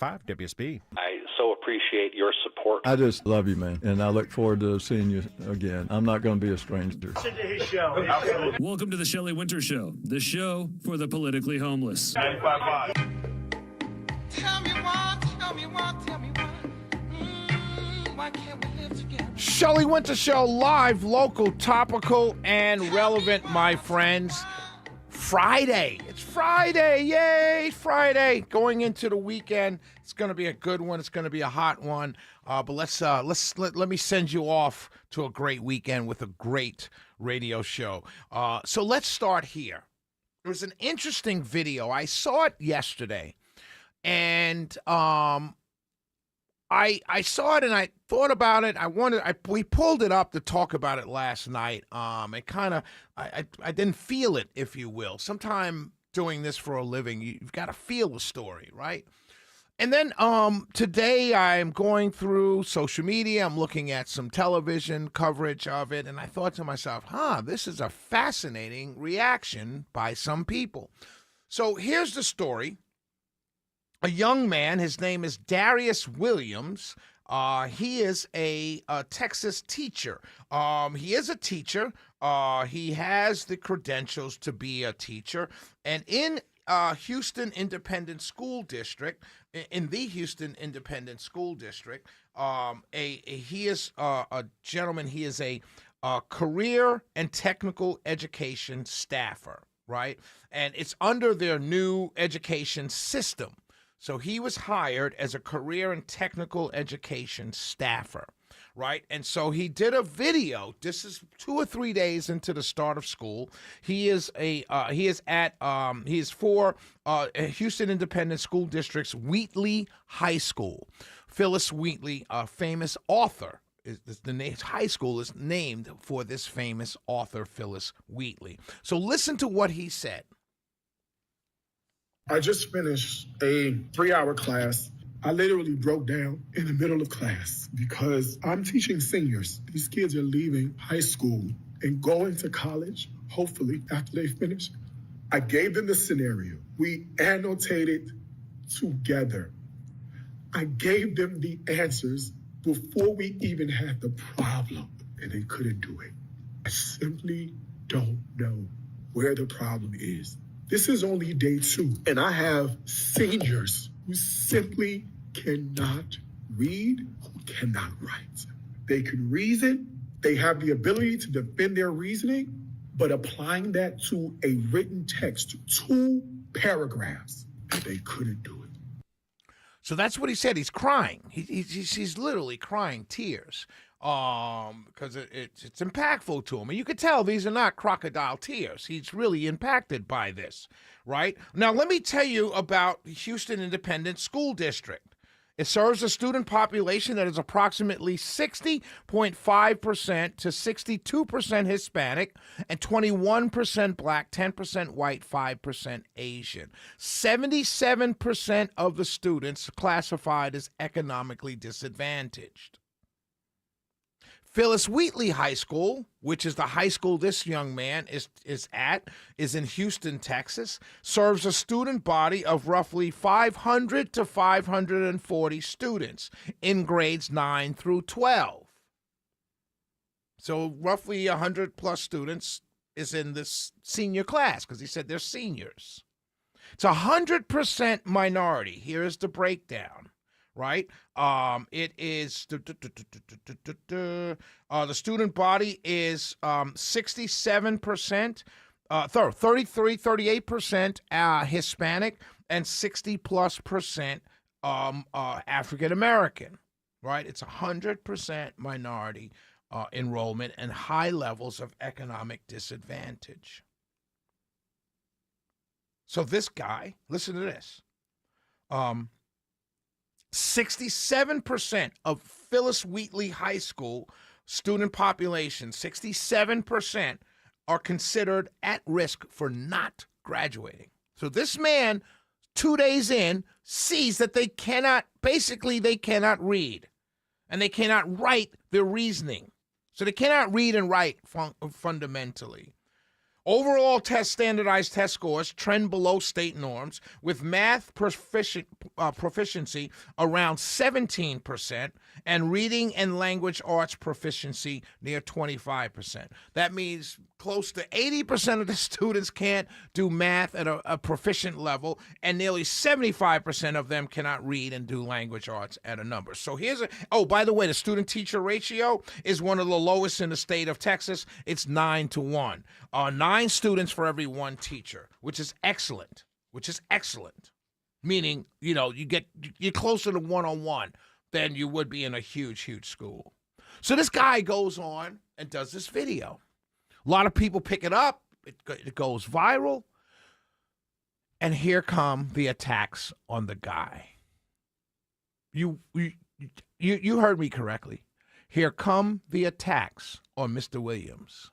WSB. I so appreciate your support. I just love you, man, and I look forward to seeing you again. I'm not going to be a stranger. Welcome to the Shelley Winter Show, the show for the politically homeless. 95.5. Tell me why, tell me why, tell me why. Why can't we live together? Shelley Winter Show, live, local, topical, and relevant, my friends. Friday. It's Friday. Yay, Friday. Going into the weekend. It's going to be a good one. It's going to be a hot one. But let me send you off to a great weekend with a great radio show. So let's start here. There was an interesting video. I saw it yesterday. And I saw it and I thought about it. We pulled it up to talk about it last night. It kind of, I didn't feel it, if you will. Sometime doing this for a living, you've got to feel the story, right? And then today I'm going through social media. I'm looking at some television coverage of it. And I thought to myself, this is a fascinating reaction by some people. So here's the story. A young man, his name is Darius Williams. He is a Texas teacher. He is a teacher. He has the credentials to be a teacher. And in Houston Independent School District, he is a gentleman. He is a career and technical education staffer, right? And it's under their new education system. So he was hired as a career and technical education staffer, right? And so he did a video. This is 2 or 3 days into the start of school. He is for Houston Independent School District's Wheatley High School. Phyllis Wheatley, a famous author. High school is named for this famous author, Phyllis Wheatley. So listen to what he said. I just finished a 3-hour class. I literally broke down in the middle of class because I'm teaching seniors. These kids are leaving high school and going to college, hopefully, after they finish. I gave them the scenario. We annotated together. I gave them the answers before we even had the problem, and they couldn't do it. I simply don't know where the problem is. This is only day 2, and I have seniors who simply cannot read, who cannot write. They can reason, they have the ability to defend their reasoning, but applying that to a written text, 2 paragraphs, they couldn't do it. So that's what he said. He's crying. He's literally crying tears because it's impactful to him. And you could tell these are not crocodile tears. He's really impacted by this, right? Now, let me tell you about Houston Independent School District. It serves a student population that is approximately 60.5% to 62% Hispanic and 21% Black, 10% white, 5% Asian. 77% of the students classified as economically disadvantaged. Phyllis Wheatley High School, which is the high school this young man is in Houston, Texas, serves a student body of roughly 500 to 540 students in grades 9 through 12. So roughly 100 plus students is in this senior class because he said they're seniors. It's 100% minority. Here is the breakdown. Right? It is the student body is 67%, 38% Hispanic, and 60+% African American. Right? It's 100% minority enrollment and high levels of economic disadvantage. So this guy, listen to this. 67% of Phyllis Wheatley High School student population, 67% are considered at risk for not graduating. So this man, 2 days in, sees that they cannot read and they cannot write their reasoning. So they cannot read and write fundamentally. Overall standardized test scores trend below state norms, with math proficiency around 17% and reading and language arts proficiency near 25%. That means close to 80% of the students can't do math at a proficient level, and nearly 75% of them cannot read and do language arts at a number. So by the way, the student-teacher ratio is one of the lowest in the state of Texas. It's 9-1. 9 students for every 1 teacher, which is excellent. Meaning, you're closer to one-on-one than you would be in a huge, huge school. So this guy goes on and does this video. A lot of people pick it up. It goes viral. And here come the attacks on the guy. You heard me correctly. Here come the attacks on Mr. Williams.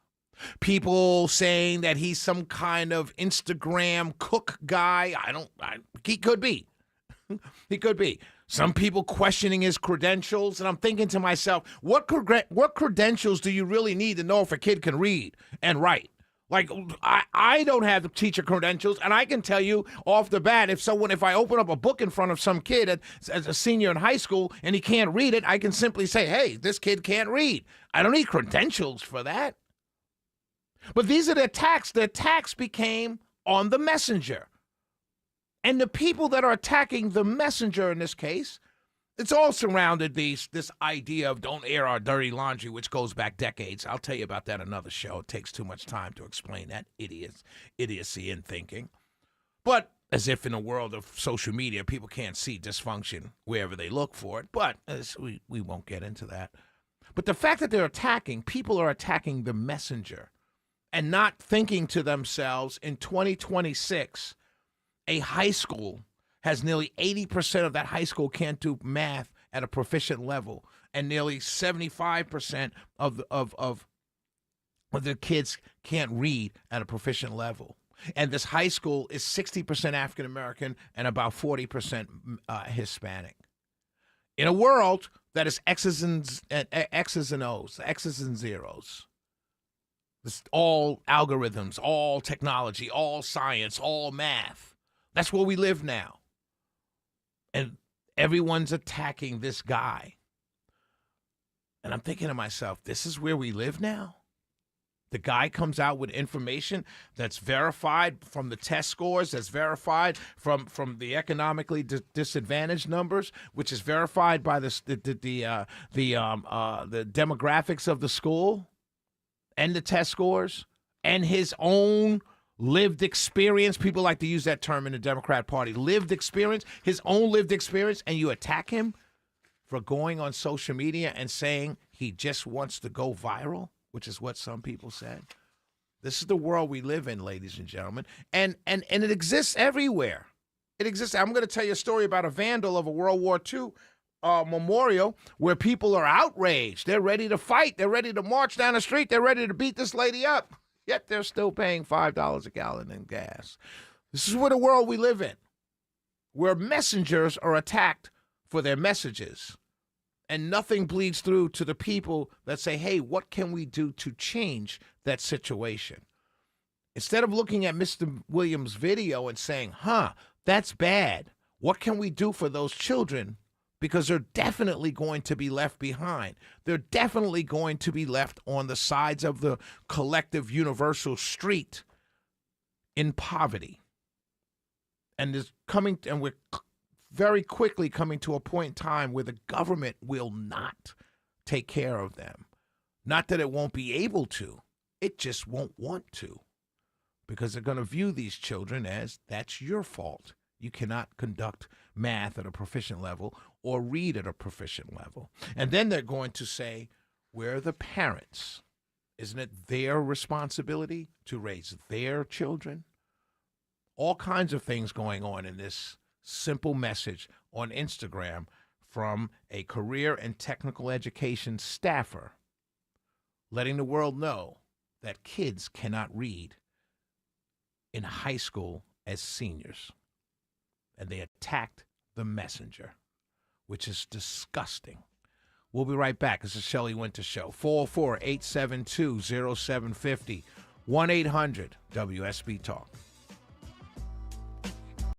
People saying that he's some kind of Instagram cook guy. He could be. He could be. Some people questioning his credentials, and I'm thinking to myself, what credentials do you really need to know if a kid can read and write? Like, I don't have the teacher credentials, and I can tell you off the bat, if I open up a book in front of some kid as a senior in high school and he can't read it, I can simply say, hey, this kid can't read. I don't need credentials for that. But these are the attacks. The attacks became on the messenger. And the people that are attacking the messenger in this case, it's all surrounded this idea of don't air our dirty laundry, which goes back decades. I'll tell you about that another show. It takes too much time to explain that idiocy in thinking. But as if in a world of social media, people can't see dysfunction wherever they look for it. But we won't get into that. But the fact that people are attacking the messenger and not thinking to themselves, in 2026, a high school has nearly 80% of that high school can't do math at a proficient level, and nearly 75% of the kids can't read at a proficient level. And this high school is 60% African American and about 40% Hispanic. In a world that is X's and O's, X's and zeros, it's all algorithms, all technology, all science, all math. That's where we live now. And everyone's attacking this guy. And I'm thinking to myself, this is where we live now? The guy comes out with information that's verified from the test scores, that's verified from the economically disadvantaged numbers, which is verified by the demographics of the school and the test scores and his own lived experience. People like to use that term in the Democrat Party. Lived experience, his own lived experience, and you attack him for going on social media and saying he just wants to go viral, which is what some people said. This is the world we live in, ladies and gentlemen, and it exists everywhere. It exists. I'm going to tell you a story about a vandal of a World War II memorial where people are outraged. They're ready to fight. They're ready to march down the street. They're ready to beat this lady up. Yet they're still paying $5 a gallon in gas. This is what the world we live in, where messengers are attacked for their messages, and nothing bleeds through to the people that say, hey, what can we do to change that situation? Instead of looking at Mr. Williams' video and saying, that's bad. What can we do for those children? Because they're definitely going to be left behind. They're definitely going to be left on the sides of the collective universal street in poverty. And we're very quickly coming to a point in time where the government will not take care of them. Not that it won't be able to, it just won't want to. Because they're going to view these children as, that's your fault. You cannot conduct math at a proficient level or read at a proficient level. And then they're going to say, where are the parents? Isn't it their responsibility to raise their children? All kinds of things going on in this simple message on Instagram from a career and technical education staffer, letting the world know that kids cannot read in high school as seniors. And they attacked the messenger, which is disgusting. We'll be right back. It's the Shelley Winter Show. 404-872-0750. 1-800-WSB Talk.